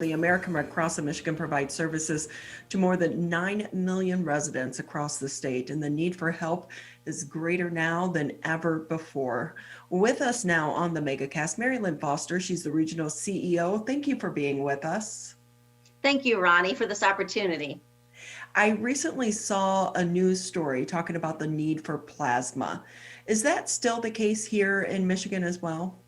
The American Red Cross of Michigan provides services to more than 9 million residents across the state, and the need for help is greater now than ever before. With us now on the MegaCast, Mary Lynn Foster. She's the regional CEO. Thank you for being with us. Thank you, Ronnie, for this opportunity. I recently saw a news story talking about the need for plasma. Is that still the case here in Michigan as well?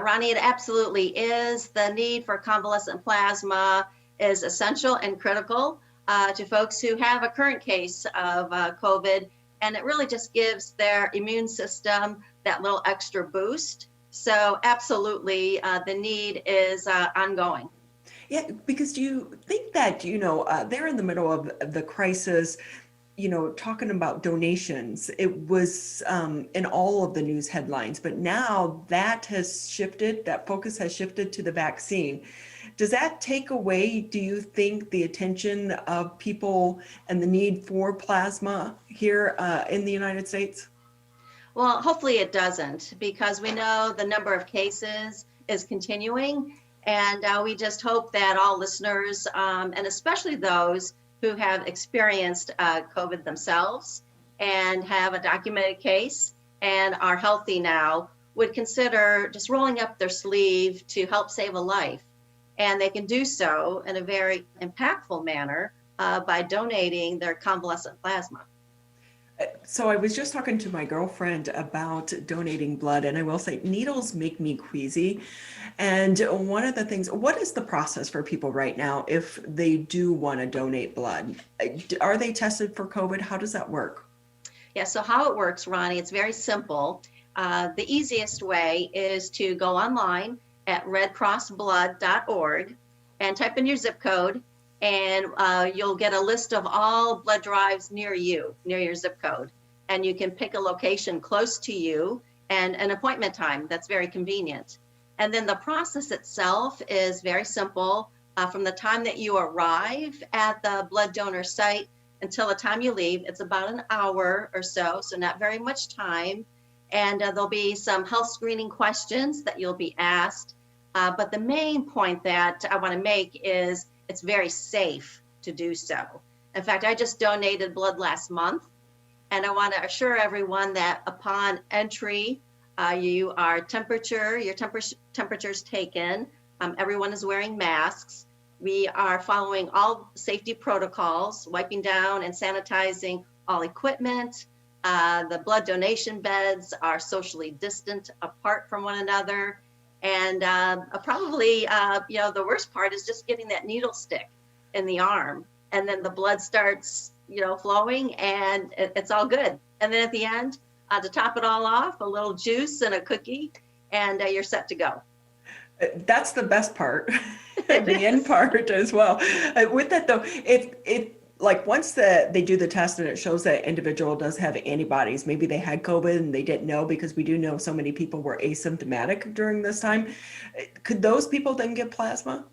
Ronnie, it absolutely is. The need for convalescent plasma is essential and critical to folks who have a current case of COVID, and it really just gives their immune system that little extra boost. So absolutely, the need is ongoing. Yeah, because do you think that, they're in the middle of the crisis, talking about donations, it was in all of the news headlines, but now that has shifted, that focus has shifted to the vaccine. Does that take away, do you think, the attention of people and the need for plasma here in the United States? Well, hopefully it doesn't, because we know the number of cases is continuing. And we just hope that all listeners, and especially those who have experienced COVID themselves and have a documented case and are healthy now, would consider just rolling up their sleeve to help save a life. And they can do so in a very impactful manner by donating their convalescent plasma. So I was just talking to my girlfriend about donating blood, and I will say needles make me queasy. And one of the things, what is the process for people right now if they do want to donate blood? Are they tested for COVID? How does that work? Yeah, so how it works, Ronnie, it's very simple. The easiest way is to go online at redcrossblood.org and type in your zip code, and you'll get a list of all blood drives near you, near your zip code. And you can pick a location close to you and an appointment time that's very convenient. And then the process itself is very simple. From the time that you arrive at the blood donor site until the time you leave, it's about an hour or so not very much time. And there'll be some health screening questions that you'll be asked. But the main point that I want to make is it's very safe to do so. In fact, I just donated blood last month, and I want to assure everyone that upon entry, your temperature's taken. Everyone is wearing masks. We are following all safety protocols, wiping down and sanitizing all equipment. The blood donation beds are socially distant apart from one another. And probably, the worst part is just getting that needle stick in the arm. And then the blood starts, flowing, and it's all good. And then at the end, to top it all off, a little juice and a cookie, and you're set to go. That's the best part, the end part as well. With that though, it like once they do the test and it shows that individual does have antibodies, maybe they had COVID and they didn't know, because we do know so many people were asymptomatic during this time. Could those people then get plasma?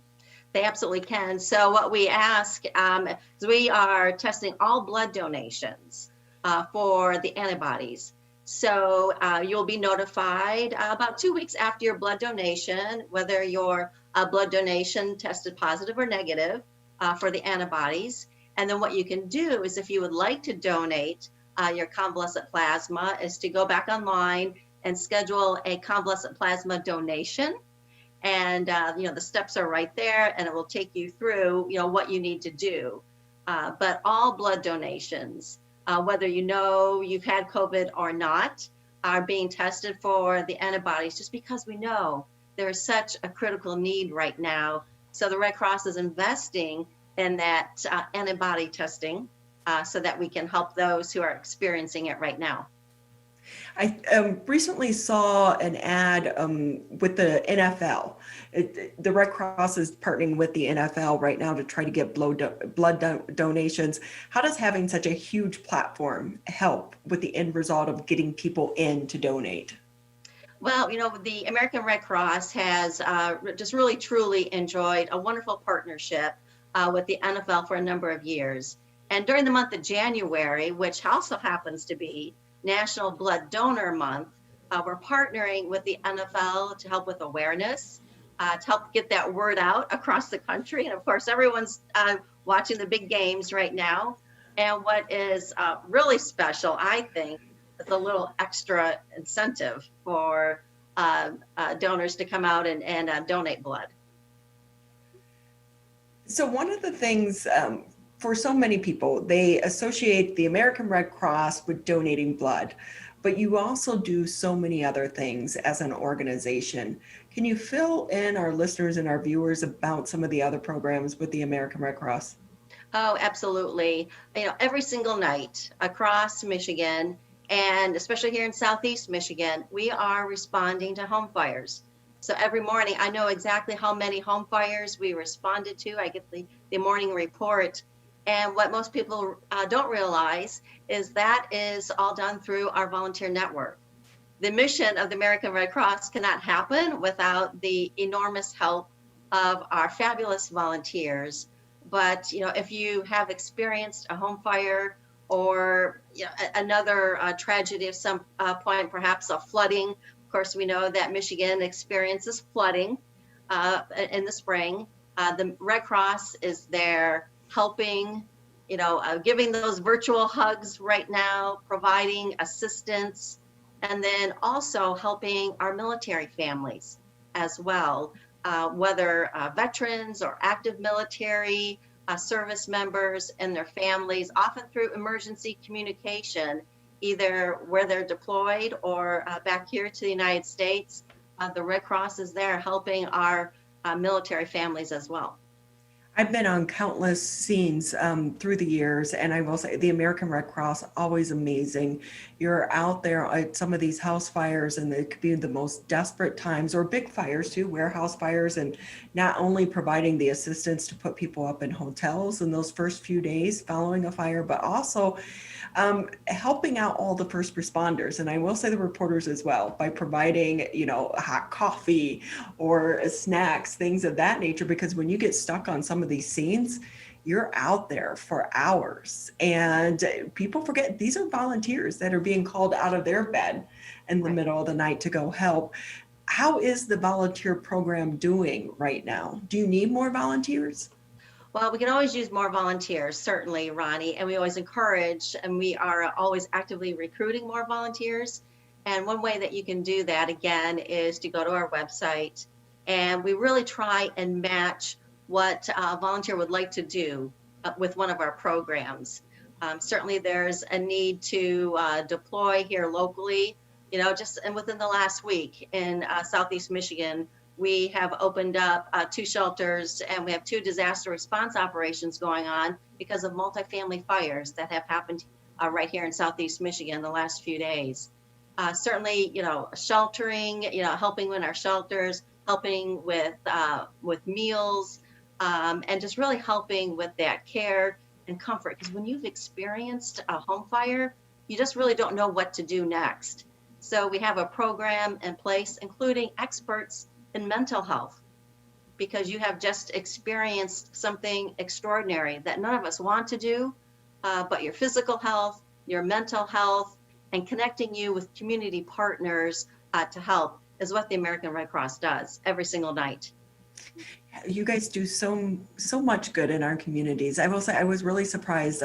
They absolutely can. So what we ask is we are testing all blood donations for the antibodies. So you'll be notified about 2 weeks after your blood donation, whether your blood donation tested positive or negative for the antibodies. And then what you can do is, if you would like to donate your convalescent plasma, is to go back online and schedule a convalescent plasma donation. And, the steps are right there, and it will take you through, what you need to do. But all blood donations, whether you've had COVID or not, are being tested for the antibodies, just because we know there is such a critical need right now. So the Red Cross is investing in that antibody testing so that we can help those who are experiencing it right now. I recently saw an ad with the NFL. The Red Cross is partnering with the NFL right now to try to get blood donations. How does having such a huge platform help with the end result of getting people in to donate? Well, the American Red Cross has just really, truly enjoyed a wonderful partnership with the NFL for a number of years. And during the month of January, which also happens to be National Blood Donor Month, we're partnering with the NFL to help with awareness to help get that word out across the country. And of course, everyone's watching the big games right now. And what is really special, I think, is a little extra incentive for donors to come out and donate blood. So one of the things for so many people, they associate the American Red Cross with donating blood, but you also do so many other things as an organization. Can you fill in our listeners and our viewers about some of the other programs with the American Red Cross? Oh, absolutely. You know, every single night across Michigan, and especially here in Southeast Michigan, we are responding to home fires. So every morning, I know exactly how many home fires we responded to. I get the morning report. And what most people don't realize is that is all done through our volunteer network. The mission of the American Red Cross cannot happen without the enormous help of our fabulous volunteers. But you know, if you have experienced a home fire or another tragedy of some point, perhaps a flooding. Of course, we know that Michigan experiences flooding in the spring. The Red Cross is there helping, giving those virtual hugs right now, providing assistance, and then also helping our military families as well, whether veterans or active military service members and their families, often through emergency communication, either where they're deployed or back here to the United States. The Red Cross is there helping our military families as well. I've been on countless scenes through the years, and I will say the American Red Cross, always amazing. You're out there at some of these house fires, and it could be the most desperate times, or big fires too, warehouse fires, and not only providing the assistance to put people up in hotels in those first few days following a fire, but also helping out all the first responders. And I will say the reporters as well, by providing, hot coffee or snacks, things of that nature, because when you get stuck on some of these scenes, you're out there for hours, and people forget these are volunteers that are being called out of their bed in the middle of the night to go help. How is the volunteer program doing right now? Do you need more volunteers? Well, we can always use more volunteers, certainly, Ronnie, and we always encourage, and we are always actively recruiting more volunteers. And one way that you can do that, again, is to go to our website, and we really try and match what a volunteer would like to do with one of our programs. Certainly, there's a need to deploy here locally. Just and within the last week in Southeast Michigan, we have opened up 2 shelters, and we have 2 disaster response operations going on because of multifamily fires that have happened right here in Southeast Michigan the last few days. Certainly, sheltering, helping in our shelters, helping with meals, and just really helping with that care and comfort. Because when you've experienced a home fire, you just really don't know what to do next. So we have a program in place, including experts in mental health, because you have just experienced something extraordinary that none of us want to do, but your physical health, your mental health, and connecting you with community partners to help is what the American Red Cross does every single night. You guys do so much good in our communities. I will say I was really surprised,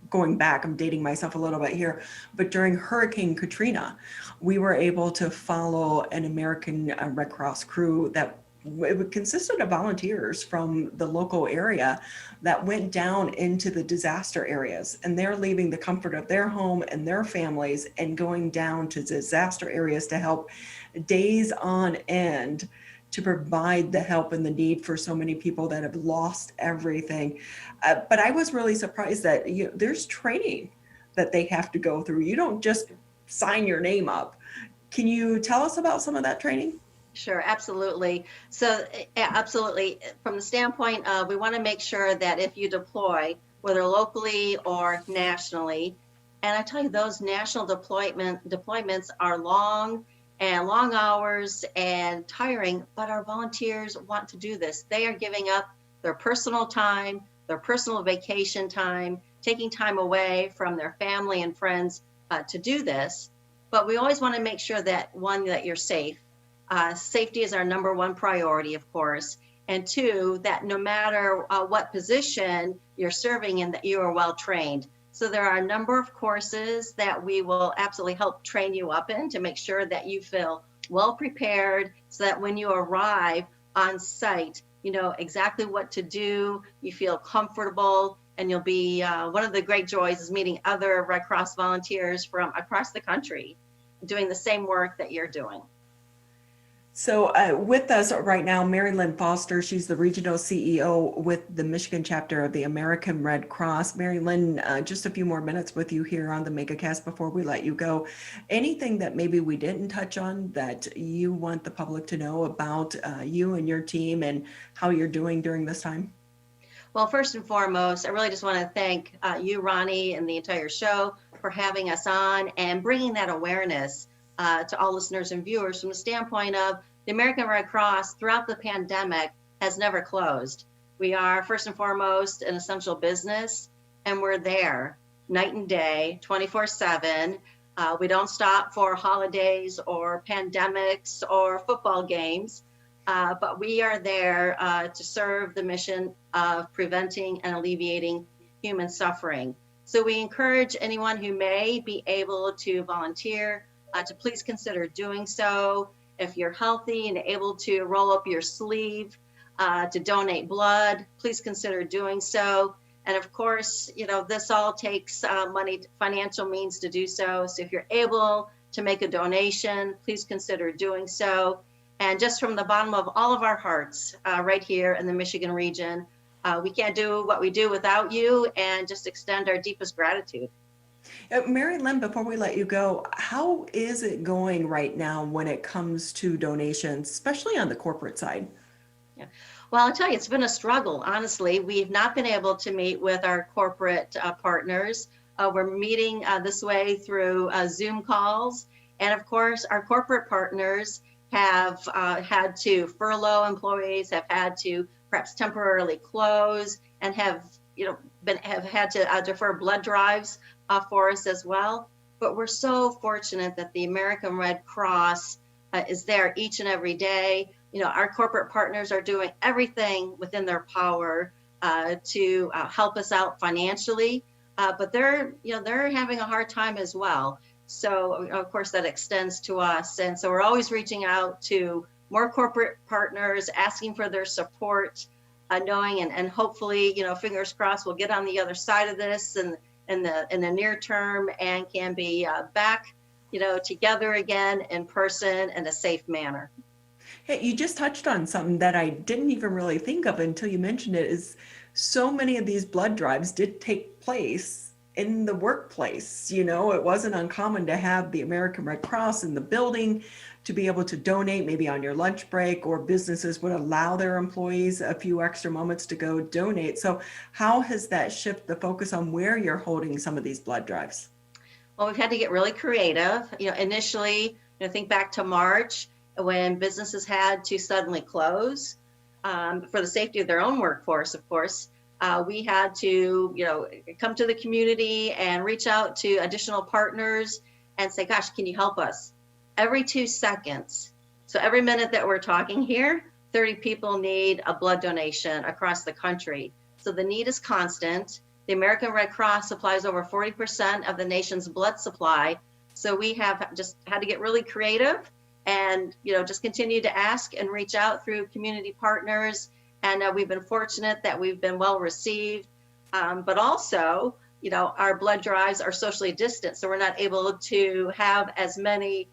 going back, I'm dating myself a little bit here, but during Hurricane Katrina, we were able to follow an American Red Cross crew that it consisted of volunteers from the local area that went down into the disaster areas, and they're leaving the comfort of their home and their families and going down to disaster areas to help days on end to provide the help and the need for so many people that have lost everything. But I was really surprised that there's training that they have to go through. You don't just sign your name up. Can you tell us about some of that training? Sure, absolutely. So absolutely, from the standpoint of we want to make sure that if you deploy, whether locally or nationally, and I tell you, those national deployments are long hours and tiring, but our volunteers want to do this. They are giving up their personal time, their personal vacation time, taking time away from their family and friends to do this. But we always want to make sure that, one, that you're safe, safety is our number one priority, of course. And two, that no matter what position you're serving in, that you are well trained. So there are a number of courses that we will absolutely help train you up in to make sure that you feel well prepared, so that when you arrive on site, you know exactly what to do, you feel comfortable, and you'll be, one of the great joys is meeting other Red Cross volunteers from across the country doing the same work that you're doing. So with us right now, Mary Lynn Foster, she's the regional CEO with the Michigan chapter of the American Red Cross. Mary Lynn, just a few more minutes with you here on the MegaCast before we let you go. Anything that maybe we didn't touch on that you want the public to know about you and your team and how you're doing during this time? Well, first and foremost, I really just want to thank you, Ronnie, and the entire show for having us on and bringing that awareness to all listeners and viewers from the standpoint of the American Red Cross throughout the pandemic has never closed. We are first and foremost an essential business, and we're there night and day, 24/7. We don't stop for holidays or pandemics or football games, but we are there to serve the mission of preventing and alleviating human suffering. So we encourage anyone who may be able to volunteer to please consider doing so. If you're healthy and able to roll up your sleeve to donate blood, please consider doing so. And of course, you know, this all takes money, financial means to do so. So if you're able to make a donation, please consider doing so. And just from the bottom of all of our hearts, right here in the Michigan region, we can't do what we do without you, and just extend our deepest gratitude. Mary Lynn, before we let you go, how is it going right now when it comes to donations, especially on the corporate side? Yeah. Well, I'll tell you, it's been a struggle, honestly. We've not been able to meet with our corporate partners. We're meeting this way through Zoom calls. And of course, our corporate partners have had to furlough employees, have had to perhaps temporarily close, and have had to defer blood drives for us as well. But we're so fortunate that the American Red Cross is there each and every day. You know, our corporate partners are doing everything within their power to help us out financially, but they're having a hard time as well. So of course that extends to us, and so we're always reaching out to more corporate partners, asking for their support, knowing and hopefully, fingers crossed, we'll get on the other side of this and in the near term and can be back, together again in person in a safe manner. Hey, you just touched on something that I didn't even really think of until you mentioned it, is so many of these blood drives did take place in the workplace. It wasn't uncommon to have the American Red Cross in the building to be able to donate maybe on your lunch break, or businesses would allow their employees a few extra moments to go donate. So how has that shifted the focus on where you're holding some of these blood drives? Well, we've had to get really creative. Initially, think back to March when businesses had to suddenly close for the safety of their own workforce, of course. We had to, come to the community and reach out to additional partners and say, gosh, can you help us? Every 2 seconds, so every minute that we're talking here, 30 people need a blood donation across the country. So the need is constant. The American Red Cross supplies over 40% of the nation's blood supply. So we have just had to get really creative and, just continue to ask and reach out through community partners. And we've been fortunate that we've been well received, but also, our blood drives are socially distant, so we're not able to have as many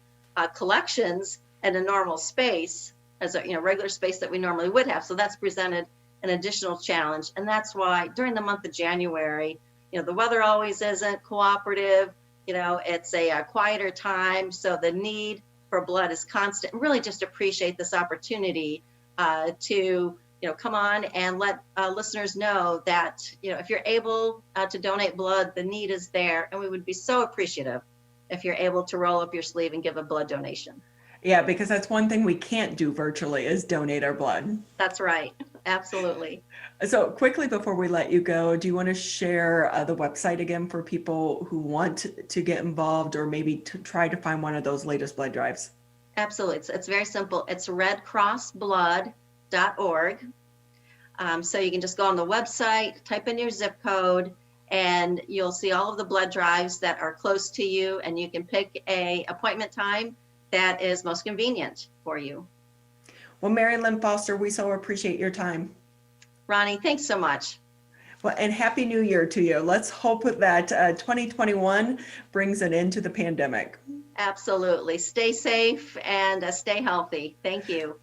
collections in a normal space as a regular space that we normally would have. So that's presented an additional challenge, and that's why during the month of January, the weather always isn't cooperative. It's a quieter time, so the need for blood is constant. And really, just appreciate this opportunity to come on and let listeners know that, if you're able to donate blood, the need is there. And we would be so appreciative if you're able to roll up your sleeve and give a blood donation. Yeah, because that's one thing we can't do virtually is donate our blood. That's right. Absolutely. So quickly before we let you go, do you want to share the website again for people who want to get involved or maybe to try to find one of those latest blood drives? Absolutely. It's very simple. It's redcrossblood.org. So you can just go on the website, type in your zip code, and you'll see all of the blood drives that are close to you, and you can pick a appointment time that is most convenient for you. Well, Mary Lynn Foster, we so appreciate your time. Ronnie, thanks so much. Well, and Happy New Year to you. Let's hope that 2021 brings an end to the pandemic. Absolutely. Stay safe and stay healthy. Thank you.